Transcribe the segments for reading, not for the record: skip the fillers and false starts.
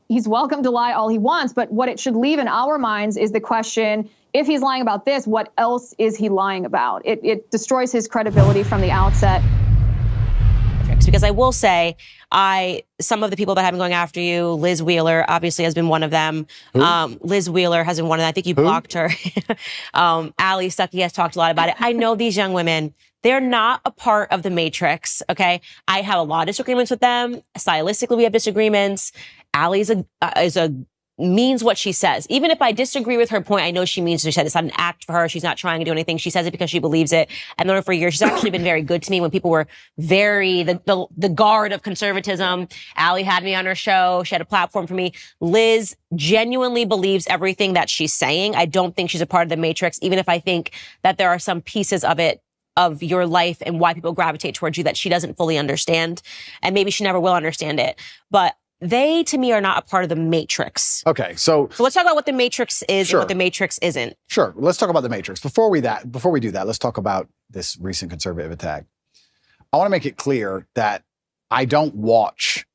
he's welcome to lie all he wants, but what it should leave in our minds is the question, if he's lying about this, what else is he lying about? It destroys his credibility from the outset. Because I will say, some of the people that have been going after you, Liz Wheeler obviously has been one of them. Liz Wheeler has been one of them. I think you blocked her. Ali Stuckey has talked a lot about it. I know these young women, they're not a part of the matrix, okay? I have a lot of disagreements with them. Stylistically, we have disagreements. Ali means what she says. Even if I disagree with her point, I know she means what she said. It's not an act for her. She's not trying to do anything. She says it because she believes it. I've known her for years. She's actually been very good to me when people were the guard of conservatism. Ali had me on her show. She had a platform for me. Liz genuinely believes everything that she's saying. I don't think she's a part of the matrix, even if I think that there are some pieces of it, of your life and why people gravitate towards you that she doesn't fully understand. And maybe she never will understand it. But they, to me, are not a part of the matrix. Okay, so let's talk about what the matrix is and what the matrix isn't. Sure, let's talk about the matrix. Before we do that, let's talk about this recent conservative attack. I want to make it clear that I don't watch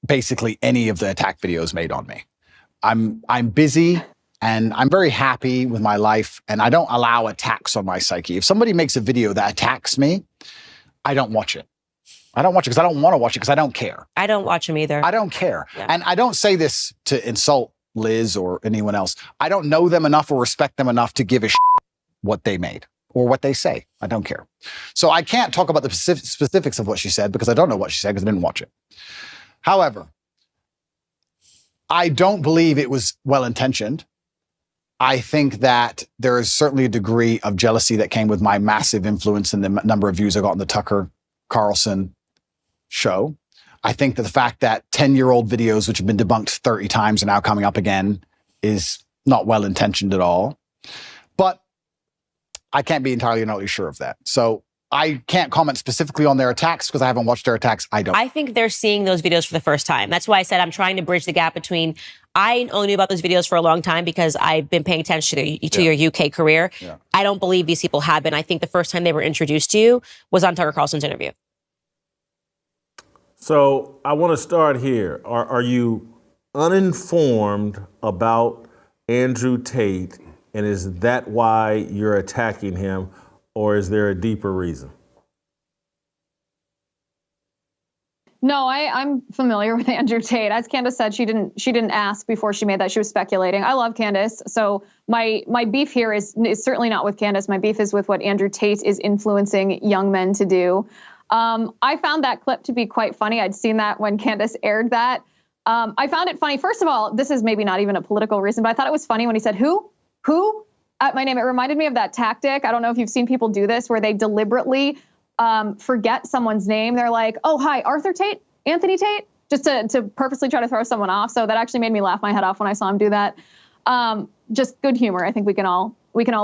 basically any of the attack videos made on me. I'm busy and I'm very happy with my life, and I don't allow attacks on my psyche. If somebody makes a video that attacks me, I don't watch it. I don't watch it because I don't want to watch it because I don't care. I don't watch them either. I don't care. Yeah. And I don't say this to insult Liz or anyone else. I don't know them enough or respect them enough to give a shit what they made or what they say. I don't care. So I can't talk about the specifics of what she said because I don't know what she said because I didn't watch it. However, I don't believe it was well-intentioned. I think that there is certainly a degree of jealousy that came with my massive influence in the number of views I got on the Tucker Carlson show. I think that the fact that 10-year-old videos, which have been debunked 30 times, are now coming up again is not well-intentioned at all. But I can't be entirely sure of that. So I can't comment specifically on their attacks because I haven't watched their attacks. I think they're seeing those videos for the first time. That's why I said I'm trying to bridge the gap between, I only knew about those videos for a long time because I've been paying attention to your UK career. Yeah. I don't believe these people have been. I think the first time they were introduced to you was on Tucker Carlson's interview. So I want to start here. Are you uninformed about Andrew Tate, and is that why you're attacking him, or is there a deeper reason? No, I'm familiar with Andrew Tate. As Candace said, she didn't ask before she made that. She was speculating. I love Candace, so my beef here is certainly not with Candace. My beef is with what Andrew Tate is influencing young men to do. I found that clip to be quite funny. I'd seen that when Candace aired that. I found it funny. First of all, this is maybe not even a political reason, but I thought it was funny when he said, who at my name. It reminded me of that tactic. I don't know if you've seen people do this where they deliberately forget someone's name. They're like, oh, hi, Arthur Tate, Anthony Tate, just to purposely try to throw someone off. So that actually made me laugh my head off when I saw him do that. Just good humor. I think we can all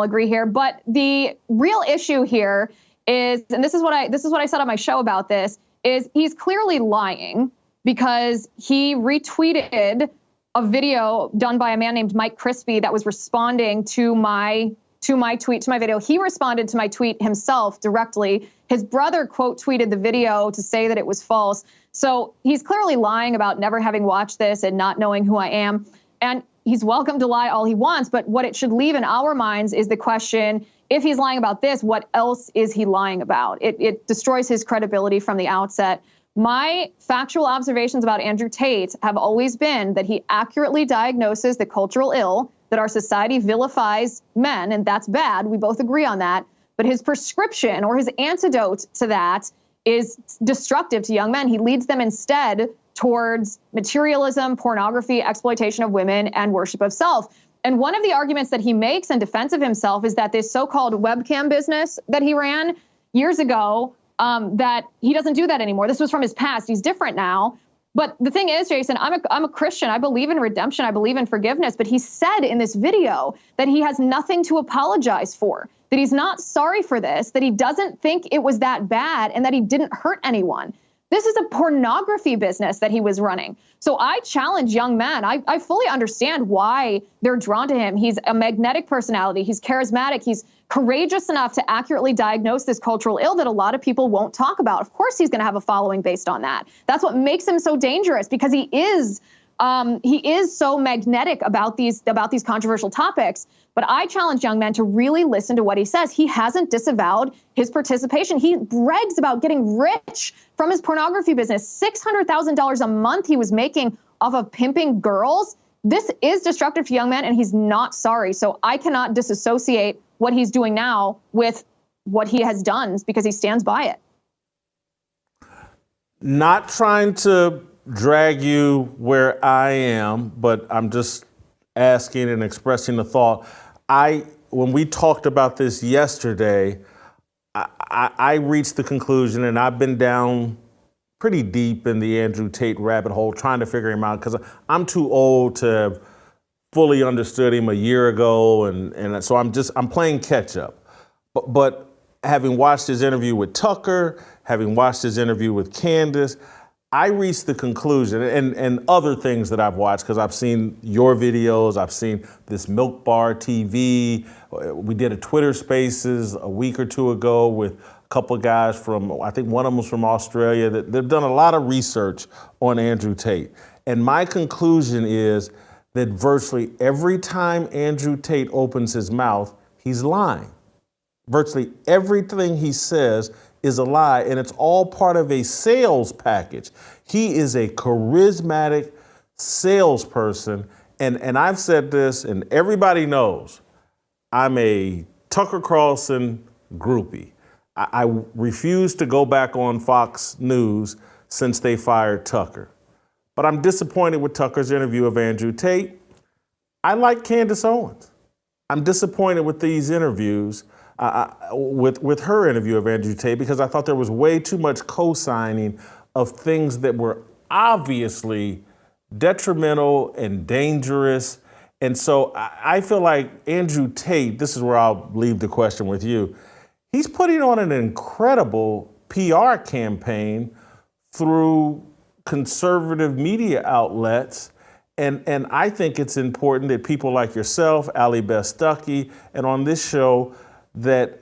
agree here. But the real issue here is, and this is what I said on my show about this, is he's clearly lying because he retweeted a video done by a man named Mike Crispy that was responding to my video. He responded to my tweet himself directly. His brother quote tweeted the video to say that it was false. So he's clearly lying about never having watched this and not knowing who I am. And he's welcome to lie all he wants. But what it should leave in our minds is the question, if he's lying about this, what else is he lying about? It destroys his credibility from the outset. My factual observations about Andrew Tate have always been that he accurately diagnoses the cultural ill, that our society vilifies men, and that's bad. We both agree on that. But his prescription or his antidote to that is destructive to young men. He leads them instead towards materialism, pornography, exploitation of women, and worship of self. And one of the arguments that he makes in defense of himself is that this so-called webcam business that he ran years ago, that he doesn't do that anymore. This was from his past. He's different now. But the thing is, Jason, I'm a Christian. I believe in redemption. I believe in forgiveness. But he said in this video that he has nothing to apologize for, that he's not sorry for this, that he doesn't think it was that bad, and that he didn't hurt anyone. This is a pornography business that he was running. So I challenge young men. I fully understand why they're drawn to him. He's a magnetic personality. He's charismatic. He's courageous enough to accurately diagnose this cultural ill that a lot of people won't talk about. Of course, he's going to have a following based on that. That's what makes him so dangerous, because he is He is so magnetic about these controversial topics. But I challenge young men to really listen to what he says. He hasn't disavowed his participation. He brags about getting rich from his pornography business. $600,000 a month he was making off of pimping girls. This is destructive to young men, and he's not sorry. So I cannot disassociate what he's doing now with what he has done because he stands by it. Not trying to drag you where I am, but I'm just asking and expressing the thought. When we talked about this yesterday, I reached the conclusion, and I've been down pretty deep in the Andrew Tate rabbit hole trying to figure him out because I'm too old to have fully understood him a year ago, and so I'm playing catch up. But having watched his interview with Tucker, having watched his interview with Candace, I reached the conclusion, and other things that I've watched, because I've seen your videos, I've seen this Milk Bar TV. We did a Twitter Spaces a week or two ago with a couple of guys from, I think one of them was from Australia, that they've done a lot of research on Andrew Tate. And my conclusion is that virtually every time Andrew Tate opens his mouth, he's lying. Virtually everything he says is a lie, and it's all part of a sales package. He is a charismatic salesperson, and I've said this, and everybody knows, I'm a Tucker Carlson groupie. I refuse to go back on Fox News since they fired Tucker. But I'm disappointed with Tucker's interview of Andrew Tate. I like Candace Owens. I'm disappointed with these interviews, with her interview of Andrew Tate, because I thought there was way too much co-signing of things that were obviously detrimental and dangerous. And so I feel like Andrew Tate, this is where I'll leave the question with you, he's putting on an incredible PR campaign through conservative media outlets. And I think it's important that people like yourself, Ali Beth Stuckey, and on this show, that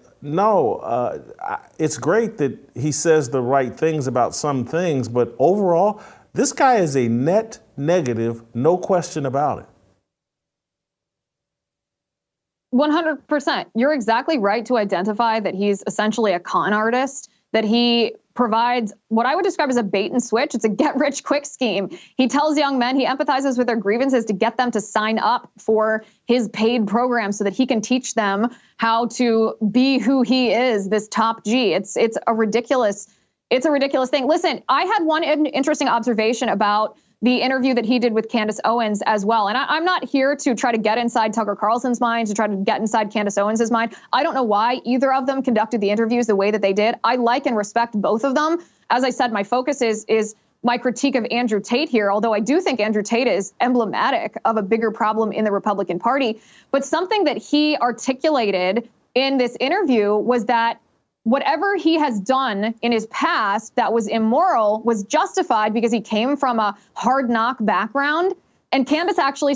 it's great that he says the right things about some things, but overall, this guy is a net negative, no question about it. 100%. You're exactly right to identify that he's essentially a con artist, that he provides what I would describe as a bait and switch. It's a get-rich-quick scheme. He tells young men, he empathizes with their grievances to get them to sign up for his paid program so that he can teach them how to be who he is, this top G. It's a ridiculous thing. Listen, I had one interesting observation about the interview that he did with Candace Owens as well. And I'm not here to try to get inside Tucker Carlson's mind, to try to get inside Candace Owens' mind. I don't know why either of them conducted the interviews the way that they did. I like and respect both of them. As I said, my focus is my critique of Andrew Tate here, although I do think Andrew Tate is emblematic of a bigger problem in the Republican Party. But something that he articulated in this interview was that whatever he has done in his past that was immoral was justified because he came from a hard knock background. And Candace actually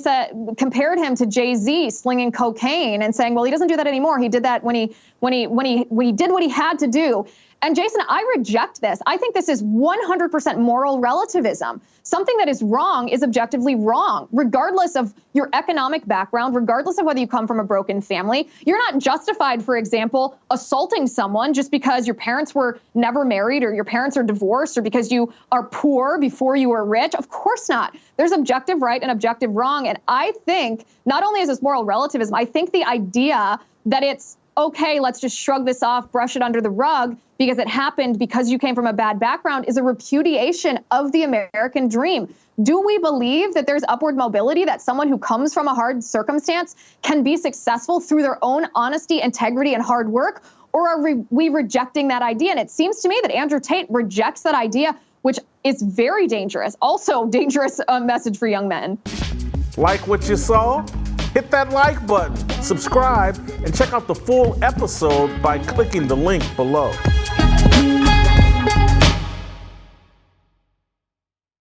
compared him to Jay-Z slinging cocaine and saying, well, he doesn't do that anymore. He did that when he did what he had to do. And Jason, I reject this. I think this is 100% moral relativism. Something that is wrong is objectively wrong, regardless of your economic background, regardless of whether you come from a broken family. You're not justified, for example, assaulting someone just because your parents were never married or your parents are divorced or because you are poor before you were rich. Of course not. There's objective right and objective wrong. And I think not only is this moral relativism, I think the idea that it's okay, let's just shrug this off, brush it under the rug because it happened because you came from a bad background is a repudiation of the American dream. Do we believe that there's upward mobility, that someone who comes from a hard circumstance can be successful through their own honesty, integrity, and hard work? Or are we rejecting that idea? And it seems to me that Andrew Tate rejects that idea, which is very dangerous. Also dangerous message for young men. Like what you saw? Hit that like button, subscribe, and check out the full episode by clicking the link below.